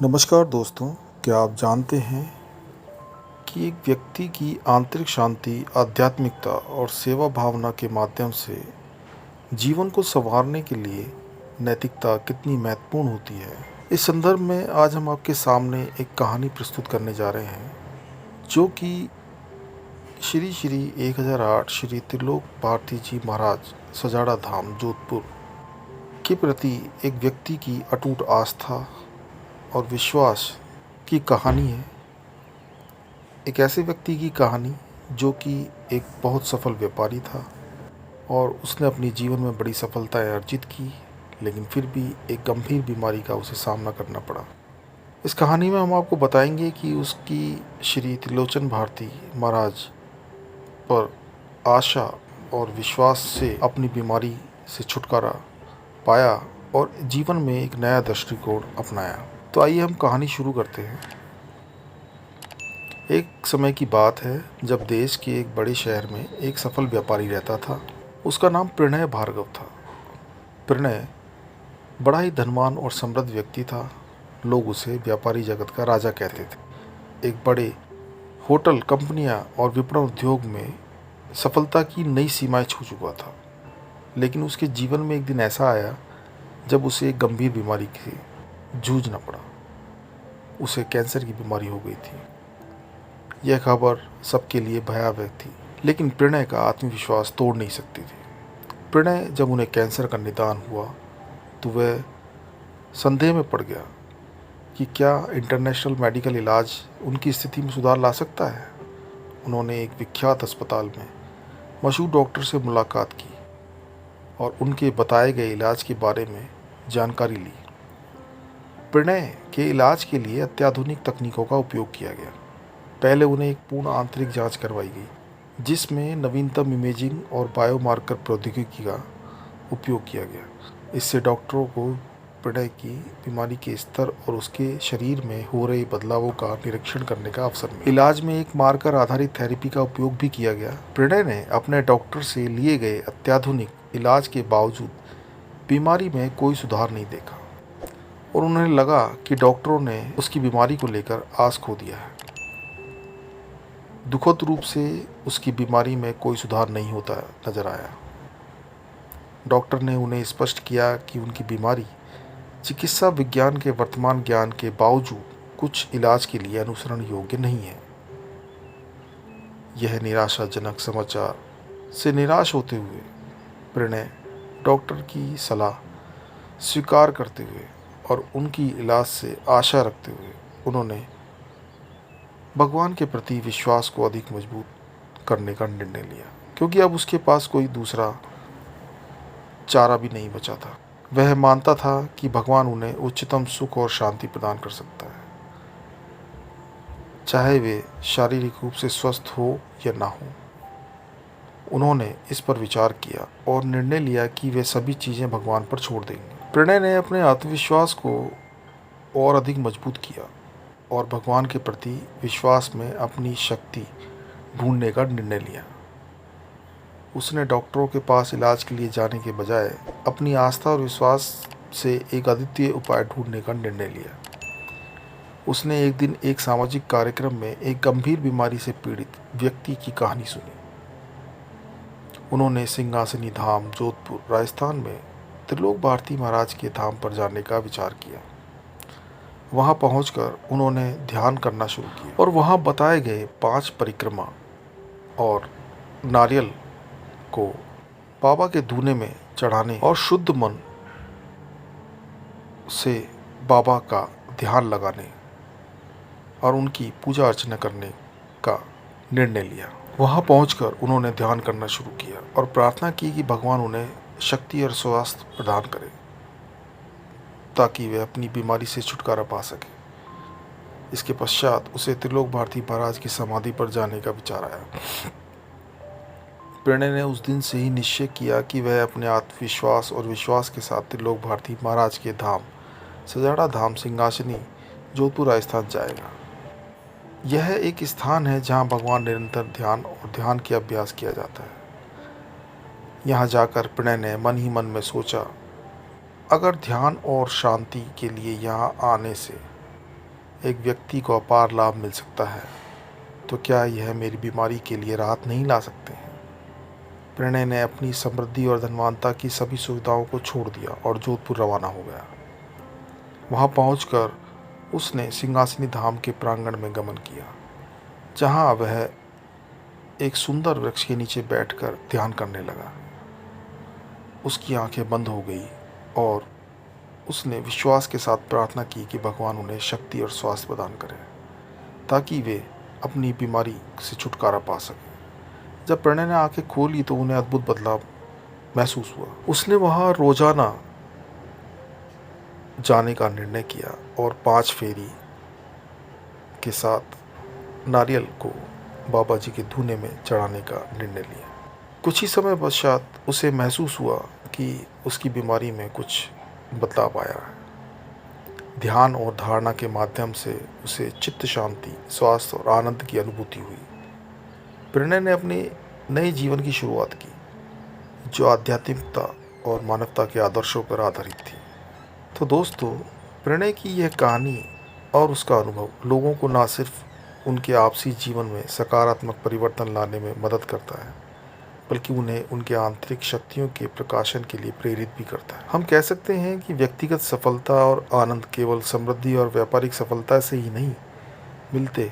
नमस्कार दोस्तों, क्या आप जानते हैं कि एक व्यक्ति की आंतरिक शांति, आध्यात्मिकता और सेवा भावना के माध्यम से जीवन को संवारने के लिए नैतिकता कितनी महत्वपूर्ण होती है। इस संदर्भ में आज हम आपके सामने एक कहानी प्रस्तुत करने जा रहे हैं, जो कि श्री श्री 1008 श्री त्रिलोक भारती जी महाराज सजाड़ा धाम जोधपुर के प्रति एक व्यक्ति की अटूट आस्था और विश्वास की कहानी है। एक ऐसे व्यक्ति की कहानी जो कि एक बहुत सफल व्यापारी था और उसने अपने जीवन में बड़ी सफलताएं अर्जित की, लेकिन फिर भी एक गंभीर बीमारी का उसे सामना करना पड़ा। इस कहानी में हम आपको बताएंगे कि उसकी श्री त्रिलोचन भारती महाराज पर आशा और विश्वास से अपनी बीमारी से छुटकारा पाया और जीवन में एक नया दृष्टिकोण अपनाया। तो आइए हम कहानी शुरू करते हैं। एक समय की बात है जब देश के एक बड़े शहर में एक सफल व्यापारी रहता था। उसका नाम प्रणय भार्गव था। प्रणय बड़ा ही धनवान और समृद्ध व्यक्ति था। लोग उसे व्यापारी जगत का राजा कहते थे। एक बड़े होटल, कंपनियां और विपणन उद्योग में सफलता की नई सीमाएं छू चुका था। लेकिन उसके जीवन में एक दिन ऐसा आया जब उसे एक गंभीर बीमारी से जूझना पड़ा। उसे कैंसर की बीमारी हो गई थी। यह खबर सबके लिए भयावह थी, लेकिन प्रणय का आत्मविश्वास तोड़ नहीं सकती थी। प्रणय जब उन्हें कैंसर का निदान हुआ तो वह संदेह में पड़ गया कि क्या इंटरनेशनल मेडिकल इलाज उनकी स्थिति में सुधार ला सकता है। उन्होंने एक विख्यात अस्पताल में मशहूर डॉक्टर से मुलाकात की और उनके बताए गए इलाज के बारे में जानकारी ली। प्रणय के इलाज के लिए अत्याधुनिक तकनीकों का उपयोग किया गया। पहले उन्हें एक पूर्ण आंतरिक जांच करवाई गई, जिसमें नवीनतम इमेजिंग और बायोमार्कर प्रौद्योगिकी का उपयोग किया गया। इससे डॉक्टरों को प्रणय की बीमारी के स्तर और उसके शरीर में हो रहे बदलावों का निरीक्षण करने का अवसर मिला। इलाज में एक मार्कर आधारित थेरेपी का उपयोग भी किया गया। प्रणय ने अपने डॉक्टर से लिए गए अत्याधुनिक इलाज के बावजूद बीमारी में कोई सुधार नहीं देखा और उन्हें लगा कि डॉक्टरों ने उसकी बीमारी को लेकर आस खो दिया है। दुखद रूप से उसकी बीमारी में कोई सुधार नहीं होता नजर आया। डॉक्टर ने उन्हें स्पष्ट किया कि उनकी बीमारी चिकित्सा विज्ञान के वर्तमान ज्ञान के बावजूद कुछ इलाज के लिए अनुसरण योग्य नहीं है। यह निराशाजनक समाचार से निराश होते हुए प्रणय डॉक्टर की सलाह स्वीकार करते हुए और उनकी इलाज से आशा रखते हुए उन्होंने भगवान के प्रति विश्वास को अधिक मजबूत करने का निर्णय लिया, क्योंकि अब उसके पास कोई दूसरा चारा भी नहीं बचा था। वह मानता था कि भगवान उन्हें उच्चतम सुख और शांति प्रदान कर सकता है, चाहे वे शारीरिक रूप से स्वस्थ हो या ना हो। उन्होंने इस पर विचार किया और निर्णय लिया कि वे सभी चीज़ें भगवान पर छोड़ देंगे। प्रणय ने अपने आत्मविश्वास को और अधिक मजबूत किया और भगवान के प्रति विश्वास में अपनी शक्ति ढूंढने का निर्णय लिया। उसने डॉक्टरों के पास इलाज के लिए जाने के बजाय अपनी आस्था और विश्वास से एक अद्वितीय उपाय ढूंढने का निर्णय लिया। उसने एक दिन एक सामाजिक कार्यक्रम में एक गंभीर बीमारी से पीड़ित व्यक्ति की कहानी सुनी। उन्होंने सिंहासनी धाम जोधपुर राजस्थान में त्रिलोक भारती महाराज के धाम पर जाने का विचार किया। वहां पहुंचकर उन्होंने ध्यान करना शुरू किया और वहां बताए गए 5 परिक्रमा और नारियल को बाबा के दूने में चढ़ाने और शुद्ध मन से बाबा का ध्यान लगाने और उनकी पूजा अर्चना करने का निर्णय लिया। वहां पहुंचकर उन्होंने ध्यान करना शुरू किया और प्रार्थना की कि भगवान उन्हें शक्ति और स्वास्थ्य प्रदान करें ताकि वे अपनी बीमारी से छुटकारा पा सके। इसके पश्चात उसे त्रिलोक भारती महाराज की समाधि पर जाने का विचार आया। प्रणय ने उस दिन से ही निश्चय किया कि वह अपने आत्मविश्वास और विश्वास के साथ त्रिलोक भारती महाराज के धाम सजाड़ा धाम सिंहासनी जोधपुर राजस्थान जाएगा। यह एक स्थान है जहां भगवान निरंतर ध्यान और ध्यान के अभ्यास किया जाता है। यहाँ जाकर प्रणय ने मन ही मन में सोचा, अगर ध्यान और शांति के लिए यहाँ आने से एक व्यक्ति को अपार लाभ मिल सकता है, तो क्या यह मेरी बीमारी के लिए राहत नहीं ला सकते हैं? प्रणय ने अपनी समृद्धि और धनवानता की सभी सुविधाओं को छोड़ दिया और जोधपुर रवाना हो गया। वहां पहुंचकर उसने सिंहासनी धाम के प्रांगण में गमन किया, जहां वह एक सुंदर वृक्ष के नीचे बैठकर ध्यान करने लगा। उसकी आंखें बंद हो गई और उसने विश्वास के साथ प्रार्थना की कि भगवान उन्हें शक्ति और स्वास्थ्य प्रदान करें, ताकि वे अपनी बीमारी से छुटकारा पा सकें। जब प्रणय ने आंखें खोली तो उन्हें अद्भुत बदलाव महसूस हुआ। उसने वहां रोजाना जाने का निर्णय किया और 5 फेरी के साथ नारियल को बाबा जी के धूने में चढ़ाने का निर्णय लिया। कुछ ही समय पश्चात उसे महसूस हुआ कि उसकी बीमारी में कुछ बदलाव आया है। ध्यान और धारणा के माध्यम से उसे चित्त शांति, स्वास्थ्य और आनंद की अनुभूति हुई। प्रणय ने अपने नए जीवन की शुरुआत की, जो आध्यात्मिकता और मानवता के आदर्शों पर आधारित थी। तो दोस्तों, प्रणय की यह कहानी और उसका अनुभव लोगों को न सिर्फ उनके आपसी जीवन में सकारात्मक परिवर्तन लाने में मदद करता है, बल्कि उन्हें उनके आंतरिक शक्तियों के प्रकाशन के लिए प्रेरित भी करता है। हम कह सकते हैं कि व्यक्तिगत सफलता और आनंद केवल समृद्धि और व्यापारिक सफलता से ही नहीं मिलते,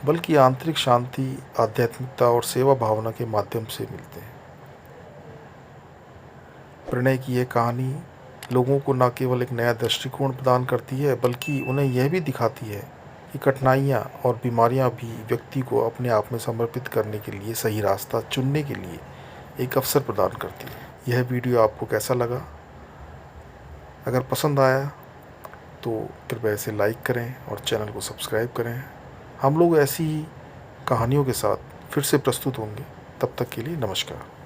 बल्कि आंतरिक शांति, आध्यात्मिकता और सेवा भावना के माध्यम से मिलते हैं। प्रणय की यह कहानी लोगों को न केवल एक नया दृष्टिकोण प्रदान करती है, बल्कि उन्हें यह भी दिखाती है कि कठिनाइयाँ और बीमारियाँ भी व्यक्ति को अपने आप में समर्पित करने के लिए सही रास्ता चुनने के लिए एक अवसर प्रदान करती है। यह वीडियो आपको कैसा लगा? अगर पसंद आया तो कृपया इसे लाइक करें और चैनल को सब्सक्राइब करें। हम लोग ऐसी ही कहानियों के साथ फिर से प्रस्तुत होंगे। तब तक के लिए नमस्कार।